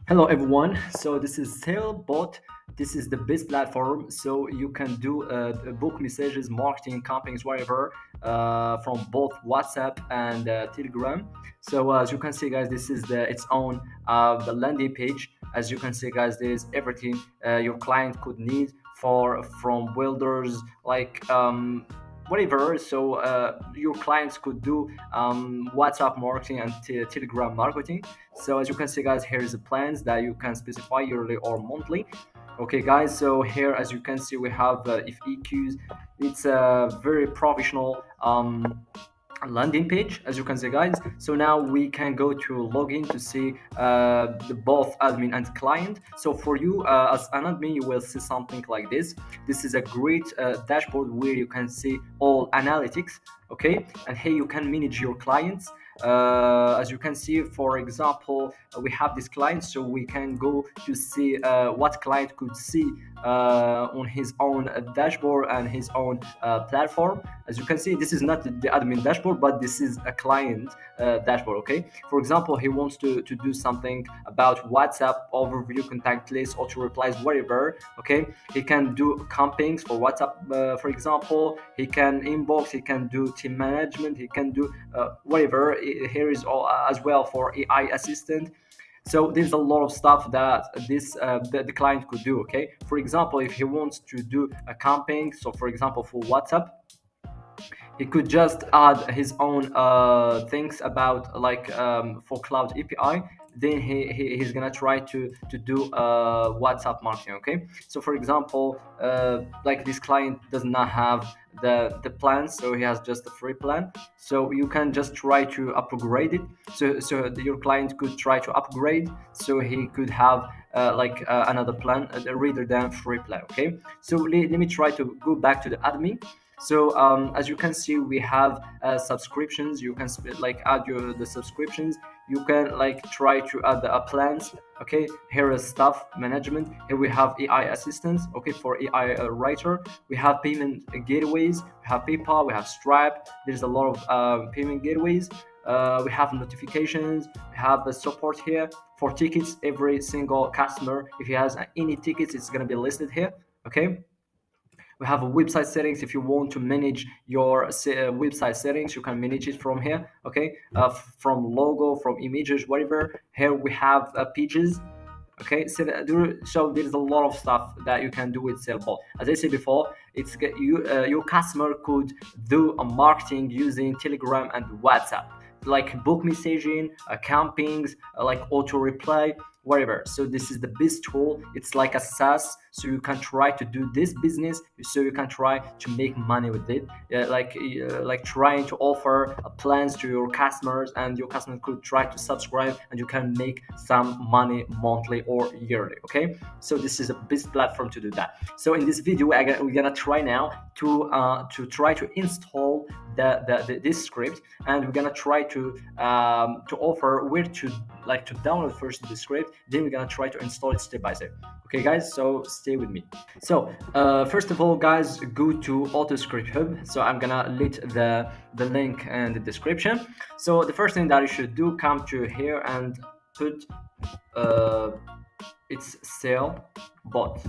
Hello everyone. So this is SaleBot. This is the best platform. So you can do book messages, marketing, campaigns, whatever, from both WhatsApp and Telegram. So as you can see, guys, this is its own the landing page. As you can see, guys, there is everything your client could need for from builders like whatever. So your clients could do WhatsApp marketing and Telegram marketing. So as you can see, guys, here is the plans that you can specify yearly or monthly. Okay, guys, so here as you can see we have if EQs. It's a very professional landing page, as you can see, guys. So now we can go to login to see the both admin and client. So for you as an admin, you will see something like this. This is a great dashboard where you can see all analytics. Okay, and here you can manage your clients. As you can see, for example, we have this client, so we can go to see what client could see on his own dashboard and his own platform. As you can see, this is not the admin dashboard, but this is a client dashboard. Okay, for example, he wants to do something about WhatsApp overview, contact list, auto replies, whatever. Okay, he can do campaigns for WhatsApp, for example. He can inbox, he can do team management, he can do whatever. Here is all as well for AI assistant. So there's a lot of stuff that the client could do. Okay, for example, if he wants to do a campaign, so for example for WhatsApp, he could just add his own things about like for cloud API. Then he's gonna try to do WhatsApp marketing. Okay, so for example, like this client does not have the plan, so he has just a free plan. So you can just try to upgrade it. So your client could try to upgrade, so he could have another plan rather than free plan. Okay, so let me try to go back to the admin. So as you can see, we have subscriptions. You can add the subscriptions. You can like try to add the plans. Okay, here is staff management. Here we have AI assistants. Okay, for AI writer. We have payment gateways. We have PayPal. We have Stripe. There's a lot of payment gateways. We have notifications. We have the support here for tickets. Every single customer, if he has any tickets, it's gonna be listed here. Okay, we have a website settings. If you want to manage your website settings, you can manage it from here. Okay, from logo, from images, whatever. Here we have pages. Okay, so there's a lot of stuff that you can do with SaleBot. As I said before, your customer could do a marketing using Telegram and WhatsApp, like book messaging, campings, like auto reply, whatever. So this is the best tool. It's like a SaaS, so you can try to do this business, so you can try to make money with it. Like trying to offer plans to your customers, and your customers could try to subscribe, and you can make some money monthly or yearly. Okay, so this is a best platform to do that. So in this video, we're gonna try now to try to install this script, and we're gonna try to offer where to download first the script, then we're gonna try to install it step by step. Okay, guys, so stay with me. So first of all, guys, go to AutoScript Hub. So I'm gonna let the link in the description. So the first thing that you should do, come to here and put it's SaleBot.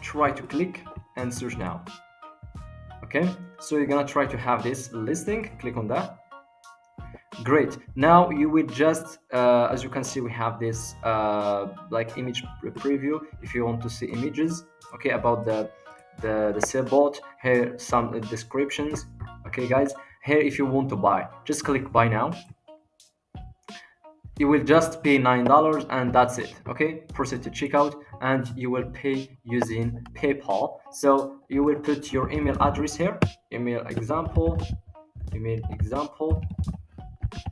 Try to click and search now. Okay, so you're gonna try to have this listing. Click on that. Great. Now you will just, as you can see, we have this like image preview. If you want to see images, okay, about the SaleBot, here some descriptions. Okay, guys, here if you want to buy, just click buy now. You will just pay $9 and that's it. Okay, proceed to checkout, and you will pay using PayPal. So you will put your email address here, email example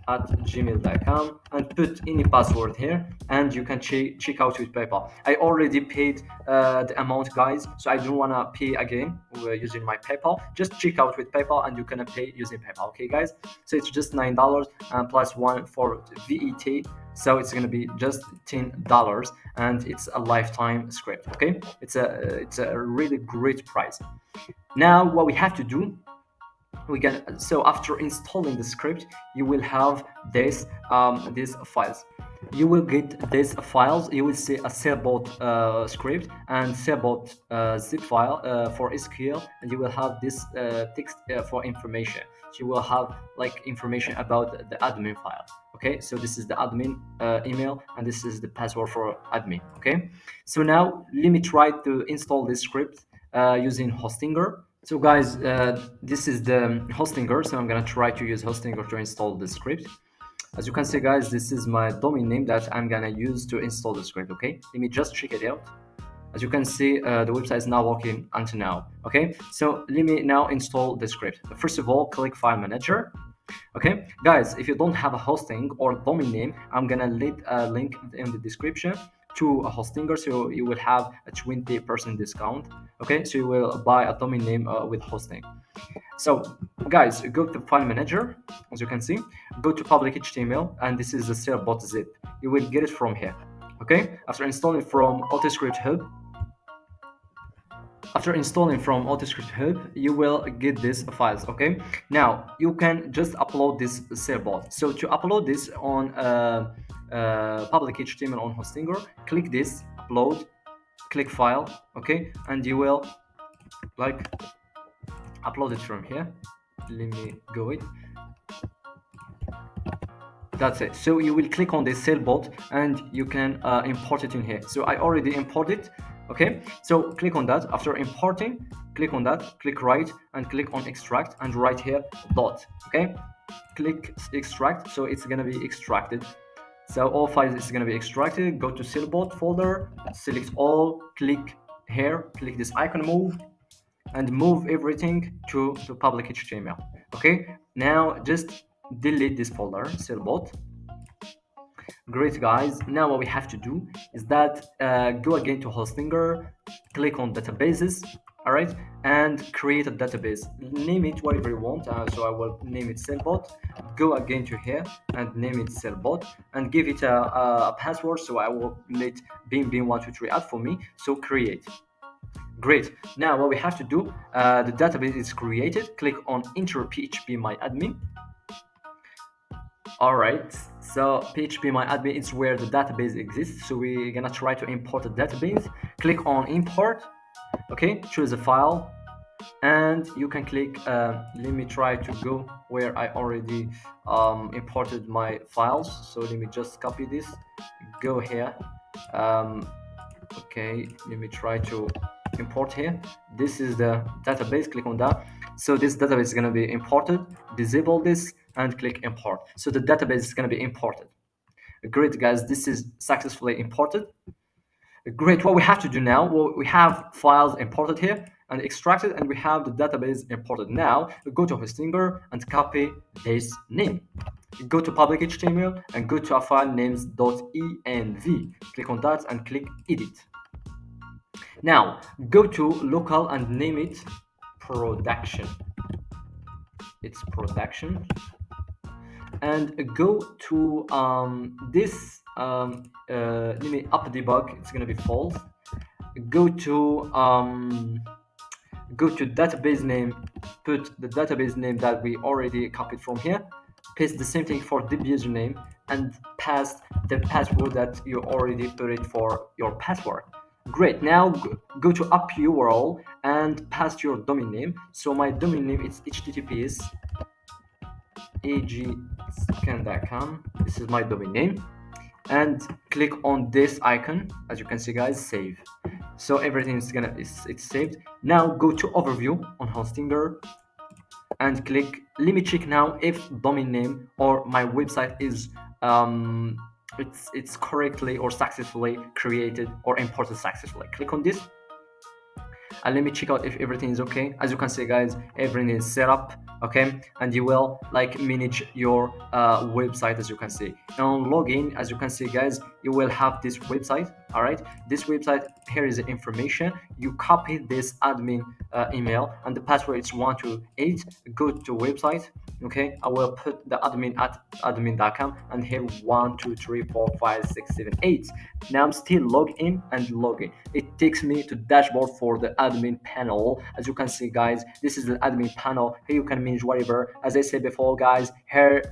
at gmail.com, and put any password here, and you can check out with PayPal. I already paid the amount, guys, so I don't want to pay again using my PayPal. Just check out with PayPal and you can pay using PayPal. Okay, guys, so it's just $9 and plus one for VAT, so it's going to be just $10, and it's a lifetime script. Okay, it's a really great price. Now what we have to do, we can, so after installing the script, you will have these files. You will get these files. You will see a SaleBot script and SaleBot zip file for SQL, and you will have this text for information. So you will have like information about the admin file. Okay, so this is the admin email, and this is the password for admin. Okay, so now let me try to install this script using Hostinger. So guys, this is the Hostinger. So I'm gonna try to use Hostinger to install the script. As you can see, guys, this is my domain name that I'm gonna use to install the script. Okay, let me just check it out. As you can see, the website is now working until now. Okay, so let me now install the script. First of all, click File Manager. Okay, guys, if you don't have a hosting or domain name, I'm gonna leave a link in the description to a Hostinger, so you will have a 20% discount. Okay, so you will buy a domain name with hosting. So guys, go to File Manager. As you can see, go to public HTML, and this is the SaleBot zip. You will get it from here. Okay, after installing from AutoScript Hub, you will get these files. Okay, now you can just upload this SaleBot. So to upload this on public HTML on Hostinger, click this upload, click file. Okay, and you will like upload it from here. Let me go it. That's it. So you will click on the SaleBot and you can import it in here. So I already imported. Okay, so click on that. After importing, click on that, click right, and click on extract, and right here dot. Okay, click extract, so it's gonna be extracted. So all files is gonna be extracted. Go to SaleBot folder, select all, click here, click this icon move, and move everything to public HTML. Okay, now just delete this folder, SaleBot. Great, guys. Now what we have to do is that go again to Hostinger, click on databases, all right, and create a database. Name it whatever you want. So I will name it SaleBot. Go again to here and name it SaleBot, and give it a password. So I will let beam123 add for me. So create. Great. Now what we have to do, the database is created. Click on enter PHP my admin. All right, so PHP my admin is where the database exists. So we're gonna try to import the database. Click on import. Okay, choose a file, and you can click. Let me try to go where I already imported my files. So let me just copy this. Go here. Okay, let me try to import here. This is the database. Click on that. So this database is going to be imported. Disable this and click import. So the database is going to be imported. Great, guys, this is successfully imported. Great. What we have to do now, well, we have files imported here and extracted, and we have the database imported. Now we go to Hostinger and copy this name. Go to public HTML and go to a file names .env. Click on that and click edit. Now go to local and name it production. It's production. And go to this let me up debug. It's gonna be false. Go to database name. Put the database name that we already copied from here. Paste the same thing for the username and pass the password that you already put it for your password. Great. Now go to up URL and pass your domain name. So my domain name is https agscan.com. This is my domain name, and click on this icon. As you can see, guys, save. So everything is it's saved. Now go to overview on Hostinger and click. Let me check now if domain name or my website is it's correctly or successfully created or imported successfully. Click on this and let me check out if everything is okay. As you can see, guys, everything is set up. Okay, and you will like manage your website. As you can see, and on login, as you can see, guys, you will have this website. All right, this website, here is the information. You copy this admin email, and the password is 128. Go to website. Okay, I will put the admin at admin.com, and here 1 2 3 4 5 6 7 8. Now I'm still log in and log in. It takes me to dashboard for the admin panel. As you can see, guys, this is the admin panel. Here you can manage whatever. As I said before, guys, here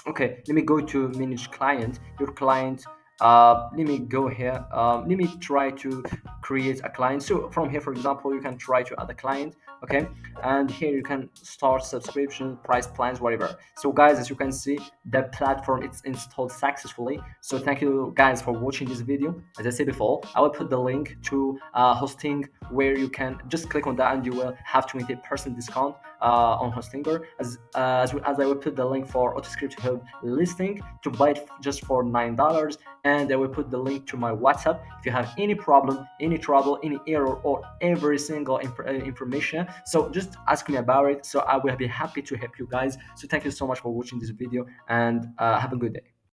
okay, let me go to manage client. Your client, let me go here, let me try to create a client. So from here, for example, you can try to add a client. Okay, and here you can start subscription, price plans, whatever. So guys, as you can see, the platform is installed successfully. So thank you guys for watching this video. As I said before, I will put the link to hosting, where you can just click on that and you will have 20% discount on Hostinger, as I will put the link for AutoScript Hub listing to buy it just for $9, and I will put the link to my WhatsApp. If you have any problem, any trouble, any error, or every single information, so just ask me about it. So I will be happy to help you guys. So thank you so much for watching this video, and have a good day.